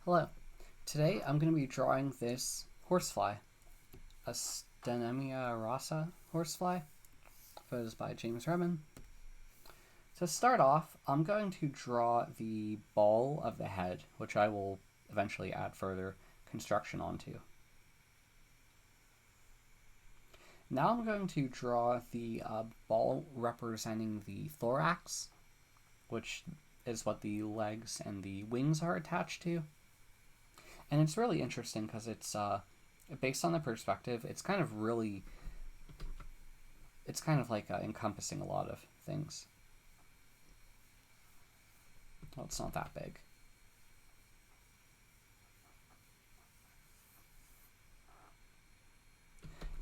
Hello. Today I'm going to be drawing this horsefly, a Stonemyia Rasa horsefly. Photos by James Reben. To start off, I'm going to draw the ball of the head, which I will eventually add further construction onto. Now I'm going to draw the ball representing the thorax, which is what the legs and the wings are attached to. And it's really interesting because it's based on the perspective, it's kind of like encompassing a lot of things. Well, it's not that big.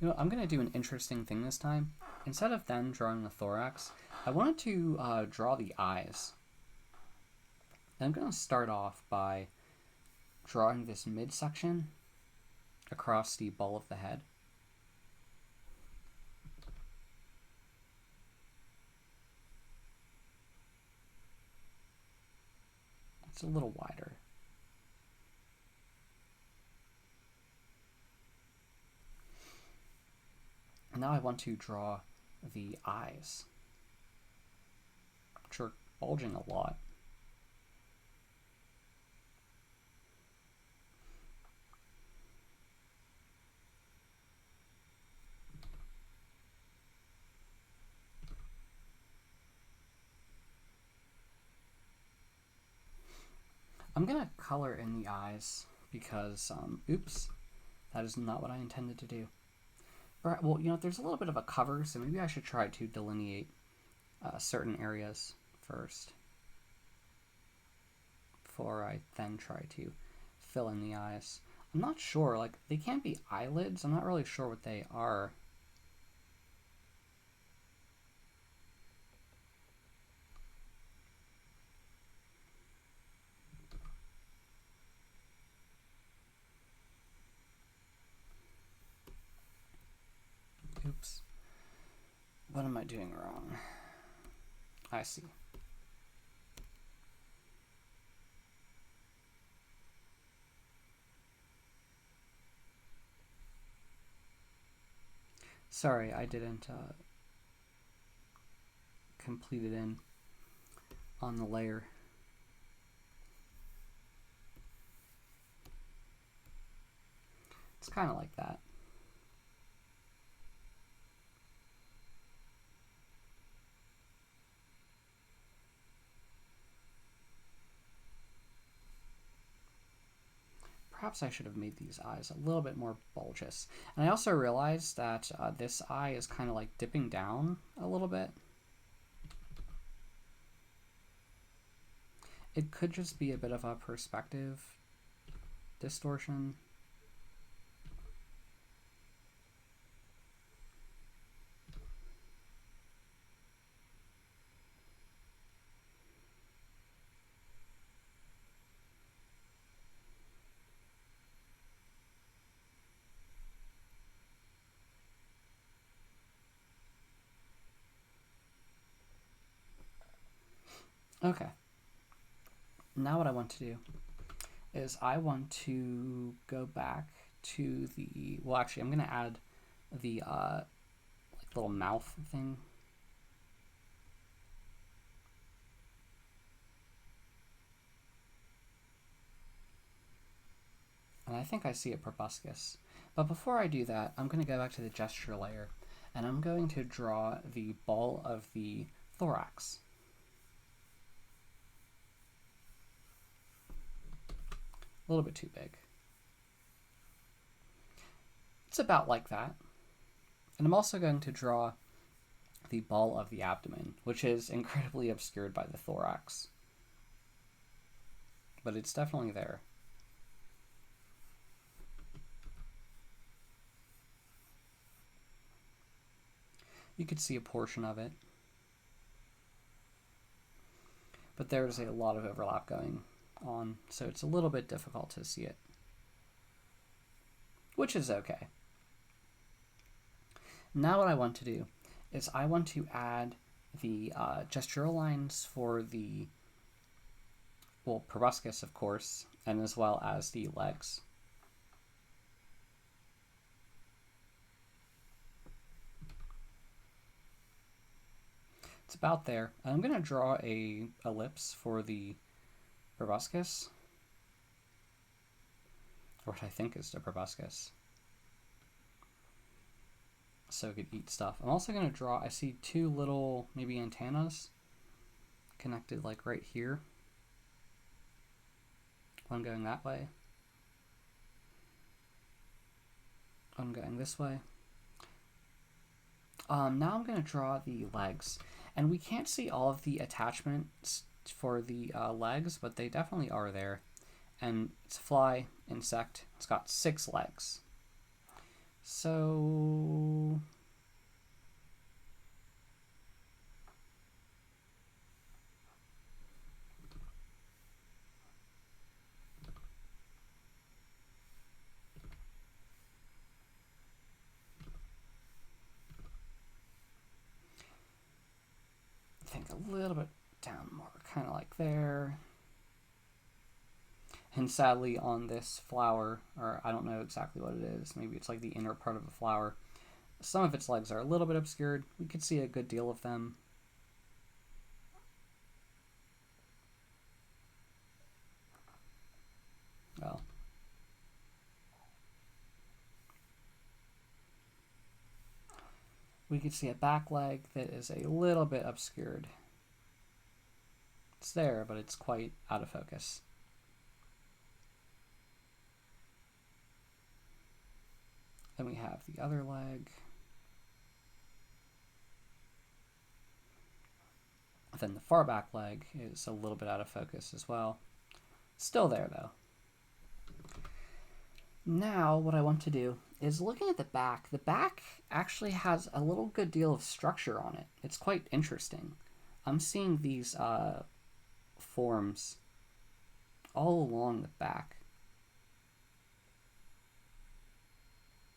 You know, I'm going to do an interesting thing this time. Instead of then drawing the thorax, I wanted to draw the eyes. And I'm going to start off by drawing this midsection across the ball of the head. It's a little wider. Now I want to draw the eyes, which are bulging a lot. I'm going to color in the eyes because, oops, that is not what I intended to do. Well, you know, there's a little bit of a cover, so maybe I should try to delineate certain areas first before I then try to fill in the eyes. I'm not sure, like, they can't be eyelids. I'm not really sure what they are. Oops. What am I doing wrong? I see. Sorry, I didn't complete it in on the layer. It's kind of like that. Perhaps I should have made these eyes a little bit more bulbous. And I also realized that this eye is kind of like dipping down a little bit. It could just be a bit of a perspective distortion. Okay. Now what I want to do is I want to go back to the, well, actually I'm going to add the like little mouth thing. And I think I see a proboscis. But before I do that, I'm going to go back to the gesture layer and I'm going to draw the ball of the thorax. A little bit too big. It's about like that. And I'm also going to draw the ball of the abdomen, which is incredibly obscured by the thorax. But it's definitely there. You could see a portion of it. But there's a lot of overlap going on, so it's a little bit difficult to see it. Which is okay. Now what I want to do is I want to add the gestural lines for the, well, proboscis, of course, and as well as the legs. It's about there. I'm going to draw a ellipse for the proboscis, or what I think is the proboscis, so it could eat stuff. I'm also going to draw, I see two little maybe antennas connected like right here. One going that way, one going this way. Now I'm going to draw the legs, and we can't see all of the attachments for the legs, but they definitely are there. And it's a fly, insect, it's got 6 legs. So I think a little bit down more, kind of like there. And sadly on this flower, or I don't know exactly what it is, maybe it's like the inner part of the flower, some of its legs are a little bit obscured. We could see a good deal of them. Well, we could see a back leg that is a little bit obscured. It's there, but it's quite out of focus. Then we have the other leg. Then the far back leg is a little bit out of focus as well. Still there though. Now what I want to do is looking at the back. The back actually has a little good deal of structure on it. It's quite interesting. I'm seeing these forms all along the back.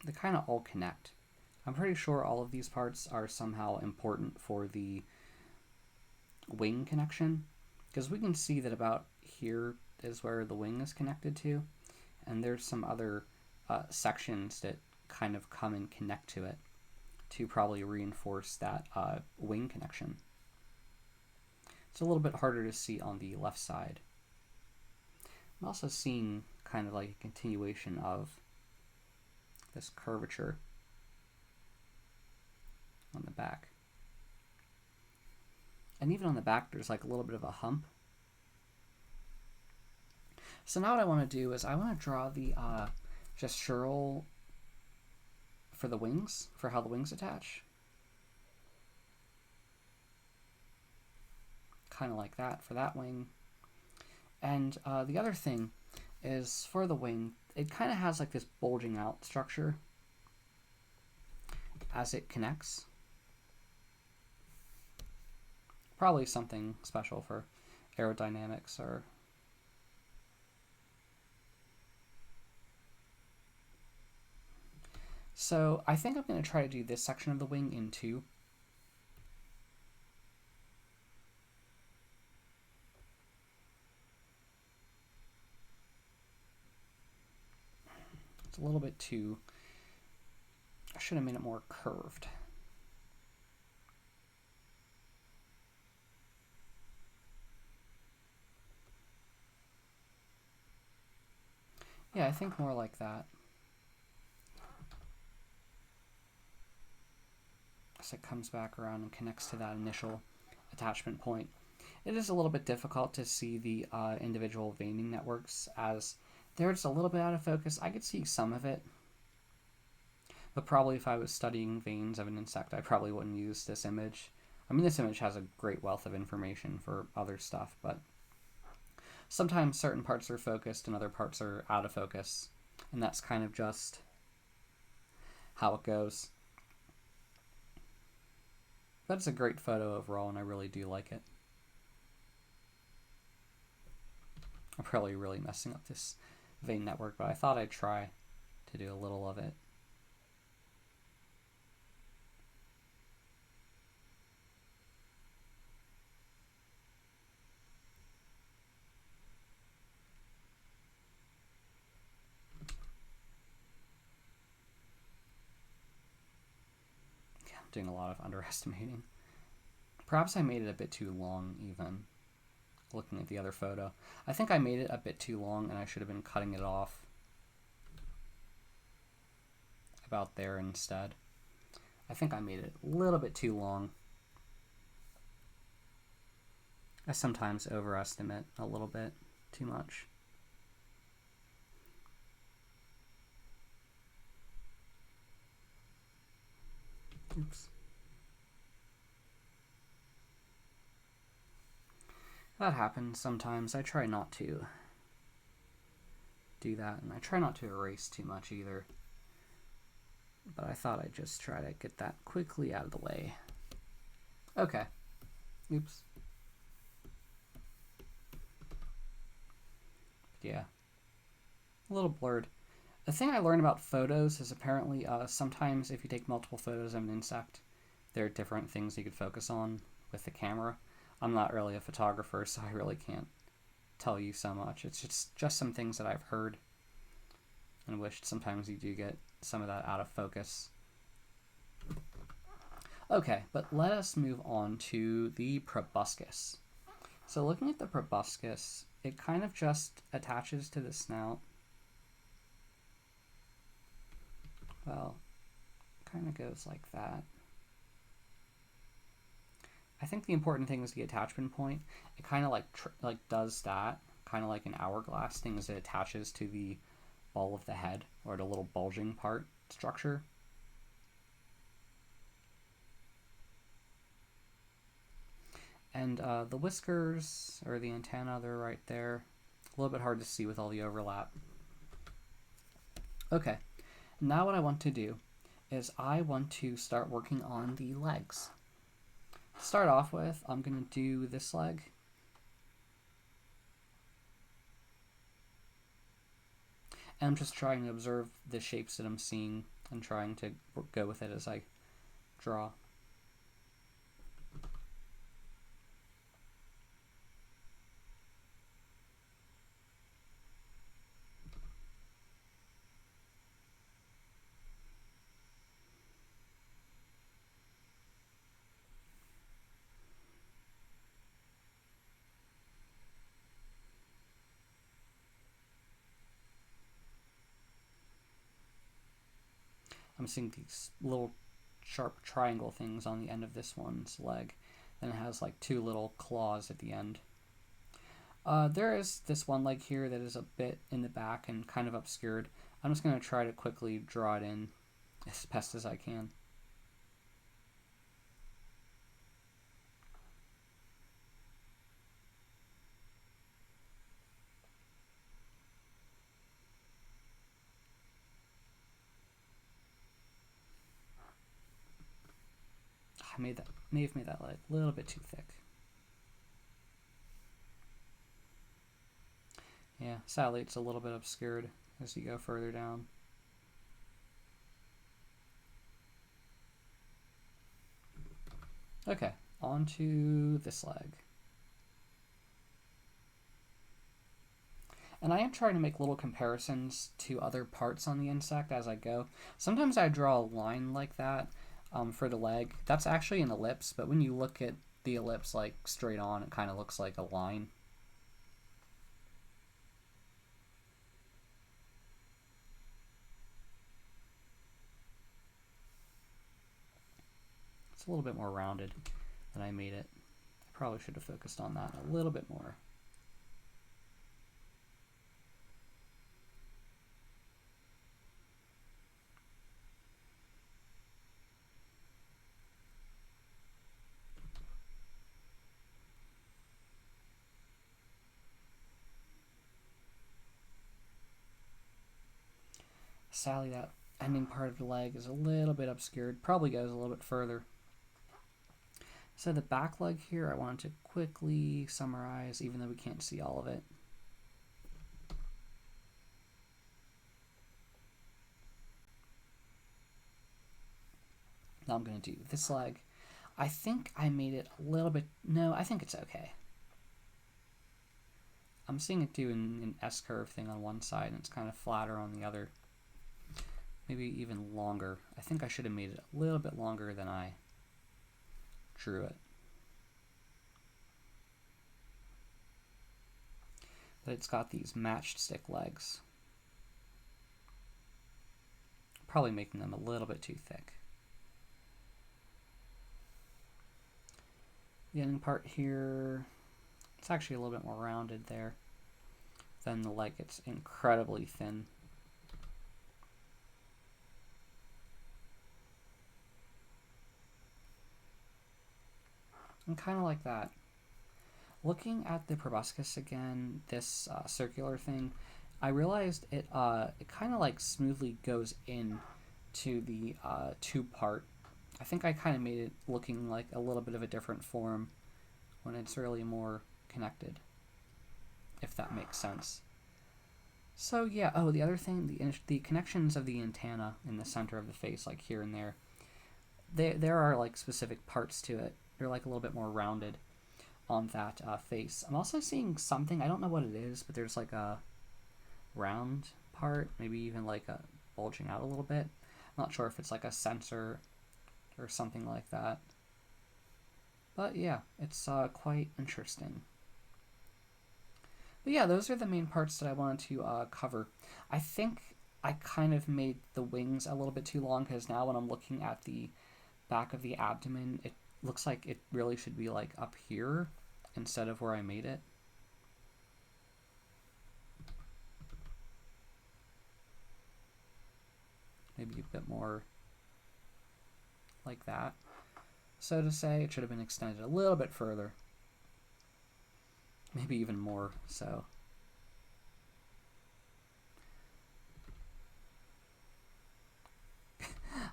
They kind of all connect. I'm pretty sure all of these parts are somehow important for the wing connection, because we can see that about here is where the wing is connected to, and there's some other sections that kind of come and connect to it to probably reinforce that wing connection. It's a little bit harder to see on the left side. I'm also seeing kind of like a continuation of this curvature on the back. And even on the back, there's like a little bit of a hump. So now what I want to do is I want to draw the gestural for the wings, for how the wings attach. Kind of like that for that wing. And the other thing is for the wing, it kind of has like this bulging out structure as it connects. Probably something special for aerodynamics or so I think I'm going to try to do this section of the wing in 2. It's a little bit too, I should have made it more curved. Yeah, I think more like that. As it comes back around and connects to that initial attachment point. It is a little bit difficult to see the individual veining networks as they're just a little bit out of focus. I could see some of it, but probably if I was studying veins of an insect, I probably wouldn't use this image. I mean, this image has a great wealth of information for other stuff, but sometimes certain parts are focused and other parts are out of focus, and that's kind of just how it goes. But it's a great photo overall, and I really do like it. I'm probably really messing up this vein network, but I thought I'd try to do a little of it. doing a lot of underestimating. Perhaps I made it a bit too long, even, looking at the other photo. I think I made it a bit too long, and I should have been cutting it off about there instead. I think I made it a little bit too long. I sometimes overestimate a little bit too much. Oops. That happens sometimes. I try not to do that, and I try not to erase too much either. But I thought I'd just try to get that quickly out of the way. Okay. Oops. Yeah. A little blurred. The thing I learned about photos is apparently sometimes if you take multiple photos of an insect, there are different things you could focus on with the camera. I'm not really a photographer, so I really can't tell you so much. It's just some things that I've heard and wished sometimes you do get some of that out of focus. Okay, but let us move on to the proboscis. So looking at the proboscis, it kind of just attaches to the snout. Well, kind of goes like that. I think the important thing is the attachment point. It kind of like does that, kind of like an hourglass thing, as it attaches to the ball of the head, or the little bulging part structure. And the whiskers, or the antenna, they're right there. A little bit hard to see with all the overlap. Okay, now what I want to do is I want to start working on the legs. To start off with, I'm going to do this leg. And I'm just trying to observe the shapes that I'm seeing and trying to go with it as I draw. I'm seeing these little sharp triangle things on the end of this one's leg. Then it has like two little claws at the end. There is this one leg here that is a bit in the back and kind of obscured. I'm just going to try to quickly draw it in as best as I can. I may have made that leg a little bit too thick. Yeah, sadly it's a little bit obscured as you go further down. Okay, on to this leg. And I am trying to make little comparisons to other parts on the insect as I go. Sometimes I draw a line like that for the leg. That's actually an ellipse, but when you look at the ellipse like straight on, it kind of looks like a line. It's a little bit more rounded than I made it. I probably should have focused on that a little bit more. Sadly, that ending part of the leg is a little bit obscured. Probably goes a little bit further. So the back leg here, I wanted to quickly summarize, even though we can't see all of it. Now I'm going to do this leg. I think I made it a little bit... No, I think it's okay. I'm seeing it do an S-curve thing on one side, and it's kind of flatter on the other. Maybe even longer. I think I should have made it a little bit longer than I drew it. But it's got these matchstick legs. Probably making them a little bit too thick. The ending part here, it's actually a little bit more rounded there. Then the leg gets incredibly thin. And kind of like that. Looking at the proboscis again, this circular thing, I realized it kind of like smoothly goes in to the tube part. I think I kind of made it looking like a little bit of a different form when it's really more connected, if that makes sense. So yeah, oh, the other thing, the connections of the antenna in the center of the face, like here and there, there are like specific parts to it. They're like a little bit more rounded on that face. I'm also seeing something, I don't know what it is, but there's like a round part, maybe even like a bulging out a little bit. I'm not sure if it's like a sensor or something like that. But yeah, it's quite interesting. But yeah, those are the main parts that I wanted to cover. I think I kind of made the wings a little bit too long, because now when I'm looking at the back of the abdomen, it looks like it really should be like up here instead of where I made it. Maybe a bit more like that. So to say, it should have been extended a little bit further. Maybe even more so.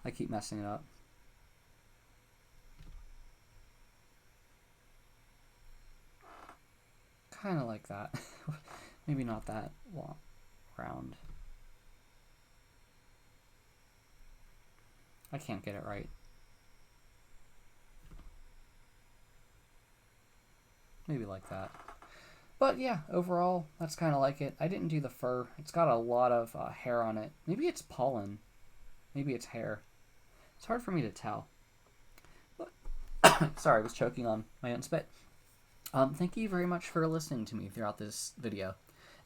I keep messing it up. Kind of like that. Maybe not that long, round. I can't get it right. Maybe like that. But yeah, overall, that's kind of like it. I didn't do the fur. It's got a lot of hair on it. Maybe it's pollen. Maybe it's hair. It's hard for me to tell. But sorry, I was choking on my own spit. Thank you very much for listening to me throughout this video.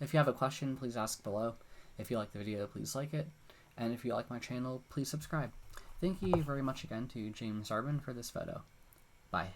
If you have a question, please ask below. If you like the video, please like it. And if you like my channel, please subscribe. Thank you very much again to James Reben for this photo. Bye.